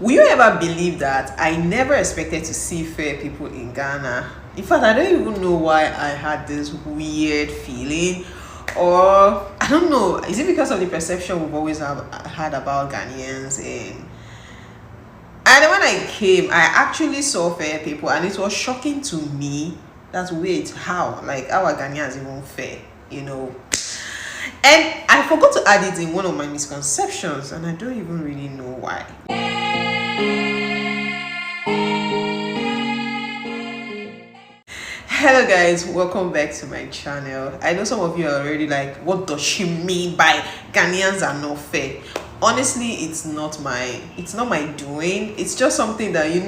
Will you ever believe that I never expected to see fair people in Ghana? In fact, I don't even know why I had this weird feeling, or I don't know. Is it because of the perception we've always had about Ghanaians? And when I came, I actually saw fair people, and it was shocking to me. That's weird. How? Like, how are Ghanaians even fair? And I forgot to add it in one of my misconceptions, and I don't even really know why. Hello guys, welcome back to my channel. I know some of you are already like, what does she mean by Ghanaians are not fair? Honestly, it's not my doing. It's just something that, in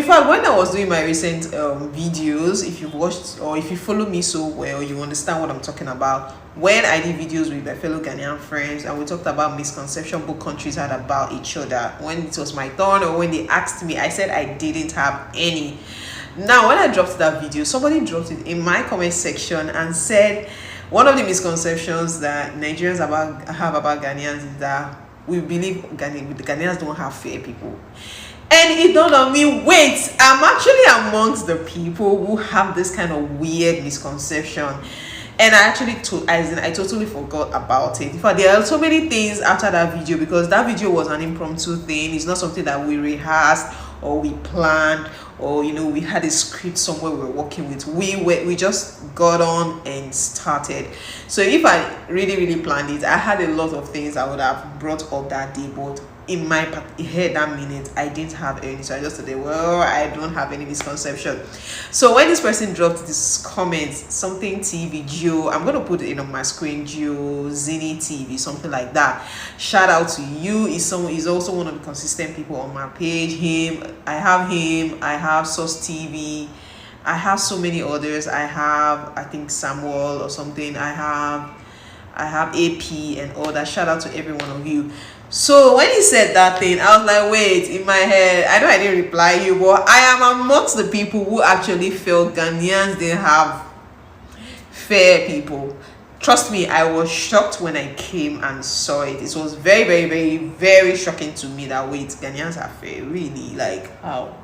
fact, when I was doing my recent videos, if you've watched or if you follow me so well, you understand what I'm talking about. When I did videos with my fellow Ghanaian friends and we talked about misconception both countries had about each other, when it was my turn or when they asked me, I said I didn't have any. Now, when I dropped that video, somebody dropped it in my comment section and said one of the misconceptions that Nigerians have about Ghanaians is that we believe Ghanaians don't have fair people. And it dawned on me, wait, I'm actually amongst the people who have this kind of weird misconception. And I totally forgot about it. In fact, there are so many things after that video, because that video was an impromptu thing. It's not something that we rehearsed or we planned, or we had a script somewhere we were working with. We just got on and started. So if I really planned it, I had a lot of things I would have brought up that day, but in my head that minute I didn't have any. So I just said, well, I don't have any misconception. So when this person dropped this comment, something TV Geo, I'm gonna put it on my screen, Geo Zini TV, something like that. Shout out to you. He's also one of the consistent people on my page. I have Source TV, I have so many others. I think Samuel or something. I have AP and all that. Shout out to every one of you. So when he said that thing, I was like, wait, in my head, I know I didn't reply you, but I am amongst the people who actually felt Ghanaians didn't have fair people. Trust me, I was shocked when I came and saw it. It was very shocking to me that, wait, Ghanaians are fair, really? Like, how?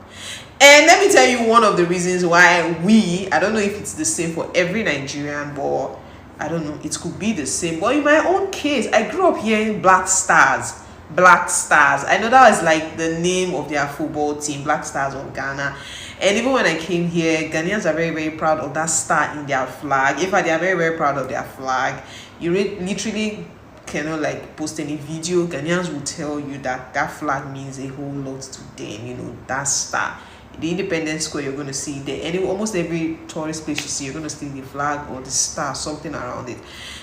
And let me tell you one of the reasons why I don't know if it's the same for every Nigerian, but I don't know, it could be the same. But in my own case, I grew up hearing Black Stars. I know that was like the name of their football team, Black Stars of Ghana. And even when I came here, Ghanaians are very proud of that star in their flag. In fact, they are very proud of their flag. You literally cannot like post any video. Ghanaians will tell you that flag means a whole lot to them. That star. The Independence Square, you're going to see there. Almost every tourist place you see, you're going to see the flag or the star, something around it.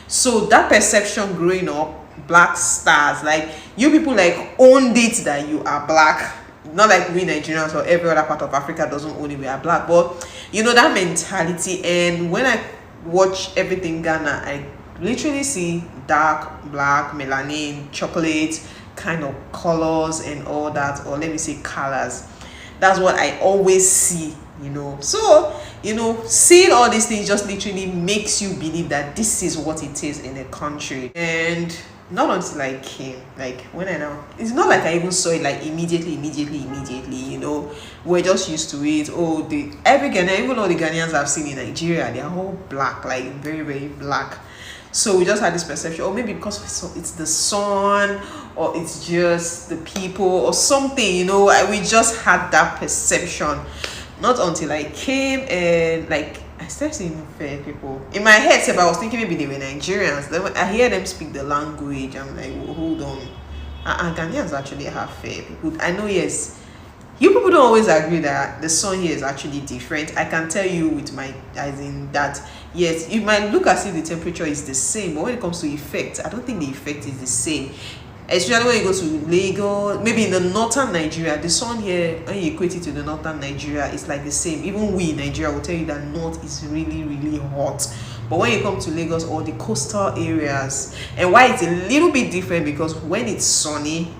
So that perception growing up, Black Stars, like you people like owned it that you are black. Not like we Nigerians or every other part of Africa doesn't own it, we are black. But that mentality. And when I watch everything Ghana, I literally see dark, black, melanin, chocolate kind of colors and all that, or let me say colors. That's what I always see, So, seeing all these things just literally makes you believe that this is what it is in a country. And not until I came, like when it's not like I even saw it like immediately, we're just used to it. Every Ghanaian, even all the Ghanaians I've seen in Nigeria, they're all black, like very black. So we just had this perception, or maybe because it's the sun, or it's just the people or something, we just had that perception. Not until I came and like I started seeing fair people. In my head, I was thinking maybe they were Nigerians. Then when I hear them speak the language, I'm like, well, hold on. Ghanaians actually have fair people. I know, yes. You people don't always agree that the sun here is actually different. I can tell you with my eyes in that, yes, you might look as if the temperature is the same, but when it comes to effect, I don't think the effect is the same. Especially when you go to Lagos, maybe in the northern Nigeria, the sun here, when you equate it to the northern Nigeria, it's like the same. Even we in Nigeria will tell you that north is really hot. But when you come to Lagos or the coastal areas, and why it's a little bit different, because when it's sunny,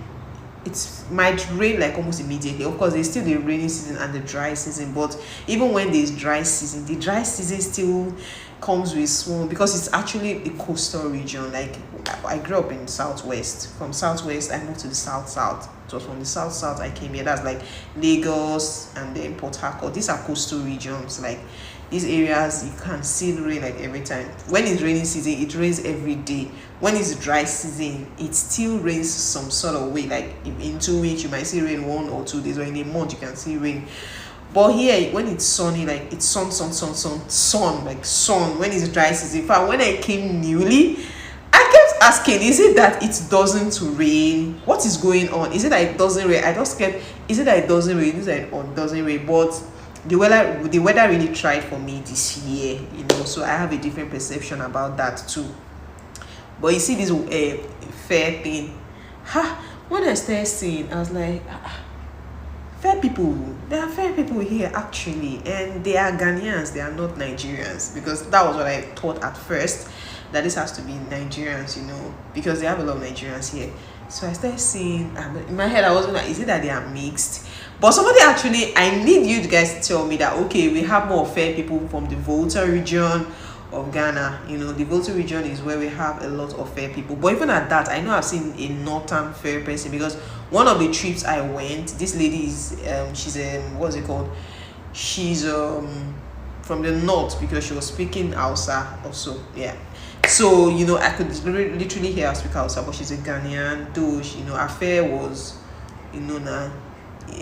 it might rain like almost immediately. Of course, there's still the rainy season and the dry season, but even when there's dry season, the dry season still comes with small, because it's actually a coastal region. Like I grew up in southwest. From southwest, I moved to the south. It was from the south I came here. That's like Lagos and then Port Harcourt. These are coastal regions. Like these areas, you can see the rain like every time. When it's raining season, it rains every day. When it's dry season, it still rains some sort of way. Like in 2 weeks, you might see rain 1 or 2 days, or in a month, you can see rain. But here, when it's sunny, like it's sun, like sun. When it's dry season, in fact, when I came newly, I kept asking, is it that it doesn't rain? What is going on? Is it that it doesn't rain? I just kept, is it that it doesn't rain? Is it that it doesn't rain? But the weather really tried for me this year, so I have a different perception about that too. But you see this fair thing, when I started seeing, I was like, fair people, there are fair people here actually, and they are Ghanaians, they are not Nigerians, because that was what I thought at first, that this has to be Nigerians, because they have a lot of Nigerians here. So I started seeing, in my head I was like, is it that they are mixed? But somebody actually, I need you guys to tell me that, okay, we have more fair people from the Volta region of Ghana. The Volta region is where we have a lot of fair people. But even at that, I know I've seen a northern fair person, because one of the trips I went, this lady is, she's what's it called? She's from the north, because she was speaking Hausa also, yeah. So I could literally hear her speak Hausa, but she's a Ghanaian. Though her fare was now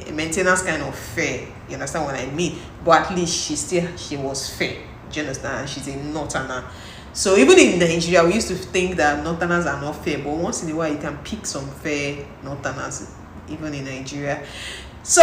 a maintenance kind of fair. You understand what I mean? But at least she was fair. Do you understand? She's a northerner. So even in Nigeria, we used to think that northerners are not fair, but once in a while you can pick some fair northerners even in Nigeria. So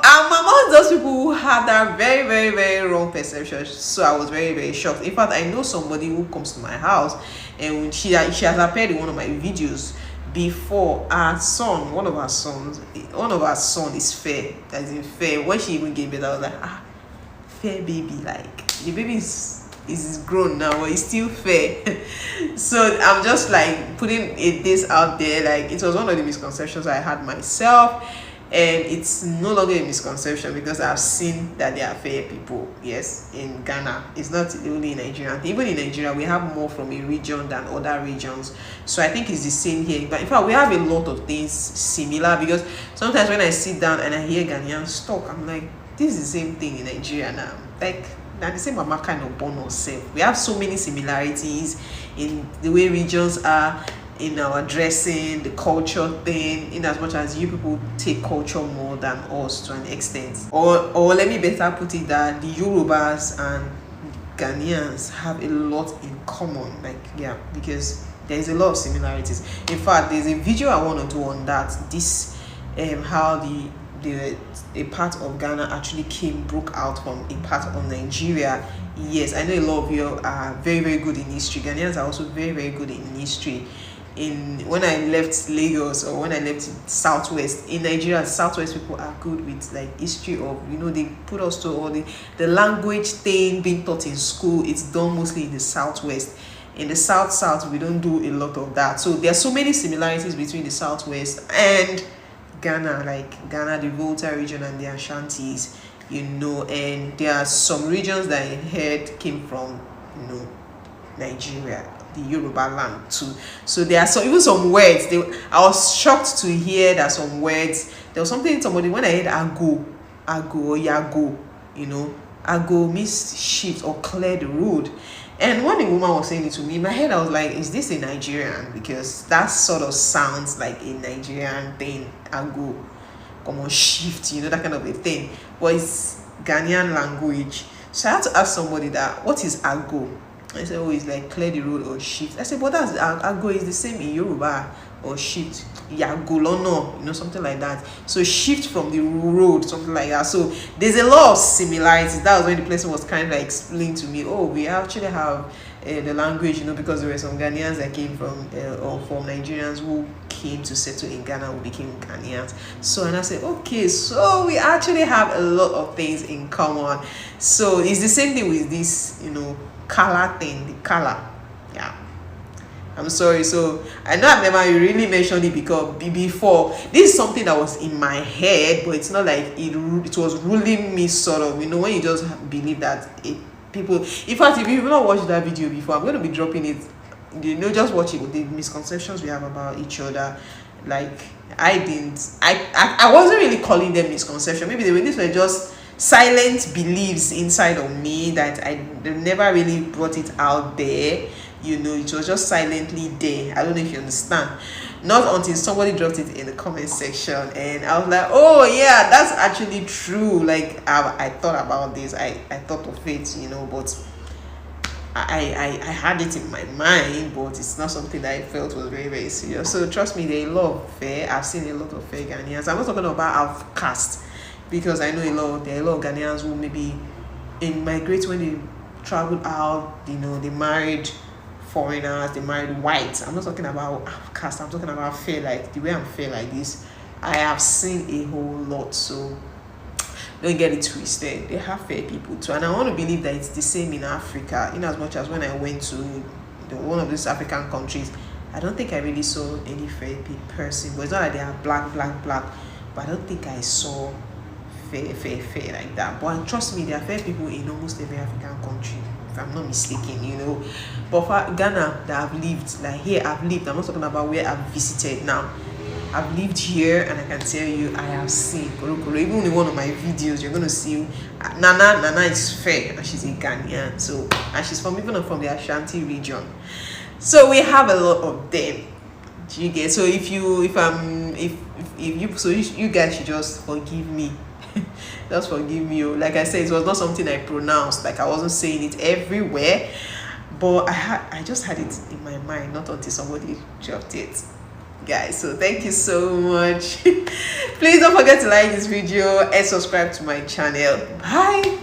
I'm among those people who had that very, very, very wrong perception. So I was very, very shocked. In fact, I know somebody who comes to my house, and she has appeared in one of my videos before. Her son, one of her sons is fair. As in fair. When she even gave it, I was like, fair baby. Like the baby is grown now, but it's still fair. So I'm just like putting this out there. Like it was one of the misconceptions I had myself. And it's no longer a misconception, because I've seen that there are fair people, yes, in Ghana. It's not only in Nigeria. Even in Nigeria, we have more from a region than other regions. So I think it's the same here. But in fact, we have a lot of things similar, because sometimes when I sit down and I hear Ghanaians talk, I'm like, this is the same thing in Nigeria now. Like, now the same mama kind of born ourselves. We have so many similarities in the way regions are, in our dressing, the culture thing, in as much as you people take culture more than us to an extent. Or let me better put it that the Yorubas and Ghanaians have a lot in common. Like, yeah, because there is a lot of similarities. In fact, there's a video I want to do on that. This how a part of Ghana actually broke out from a part of Nigeria. Yes, I know a lot of you are very, very good in history. Ghanaians are also very, very good in history. When I left Lagos, or when I left Southwest, in Nigeria, Southwest people are good with like history of, they put us to all the language thing being taught in school. It's done mostly in the Southwest. In the South, we don't do a lot of that. So there are so many similarities between the Southwest and Ghana, like Ghana, the Volta region and the Ashantis, and there are some regions that I heard came from, Nigeria, the Yoruba land too. So there are even some words. I was shocked to hear that some words. There was somebody when I heard ago or yago, ago means shift or clear the road. And when the woman was saying it to me, in my head I was like, is this a Nigerian? Because that sort of sounds like a Nigerian thing. Ago, come on, shift, that kind of a thing. But it's Ghanaian language. So I had to ask somebody that, what is ago? I said, oh, it's like clear the road or shift. I said, but that's ago is the same in Yoruba, or shift. Yagolono, something like that. So shift from the road, something like that. So there's a lot of similarities. That was when the person was kind of like explaining to me, oh, we actually have the language, because there were some Ghanaians that came from, or from Nigerians who came to settle in Ghana, who became Ghanaians. So, and I said, okay, so we actually have a lot of things in common. So it's the same thing with this, color thing, the color. Yeah. I'm sorry. So I know I've never really mentioned it before. This is something that was in my head, but it's not like it was ruling me, sort of. When you just believe that people. In fact, if you've not watched that video before, I'm going to be dropping it. Just watch it. The misconceptions we have about each other. Like, I wasn't really calling them misconception. Maybe these were just silent beliefs inside of me that they never really brought it out there. It was just silently there. I don't know if you understand. Not until somebody dropped it in the comment section, and I was like, oh yeah, that's actually true. Like, I thought about this. I thought of it, but I had it in my mind, but it's not something that I felt was very, very serious. So trust me, there are a lot of fair. I've seen a lot of fair Ghanaians. I'm not talking about our caste, because I know there are a lot of Ghanaians who maybe migrate when they traveled out. They married foreigners, they married whites. I'm not talking about our caste. I'm talking about fair, like the way I'm fair like this. I have seen a whole lot, so don't get it twisted. They have fair people too, and I want to believe that it's the same in Africa. In as much as when I went to one of these African countries, I don't think I really saw any fair person. But it's not like they are black, but I don't think I saw fair like that. But trust me, there are fair people in almost every African country, if I'm not mistaken. But for Ghana, that I've lived, like here I've lived, I'm not talking about where I've visited now. I've lived here, and I can tell you I have seen even in one of my videos you're going to see Nana is fair, and she's a Ghanaian, so, and she's from the Ashanti region, so we have a lot of them. Do you get? So if you guys should just forgive me. Just forgive me. Like I said, it was not something I pronounced, like I wasn't saying it everywhere, but I just had it in my mind, not until somebody dropped it, guys. So thank you so much. Please don't forget to like this video and subscribe to my channel. Bye.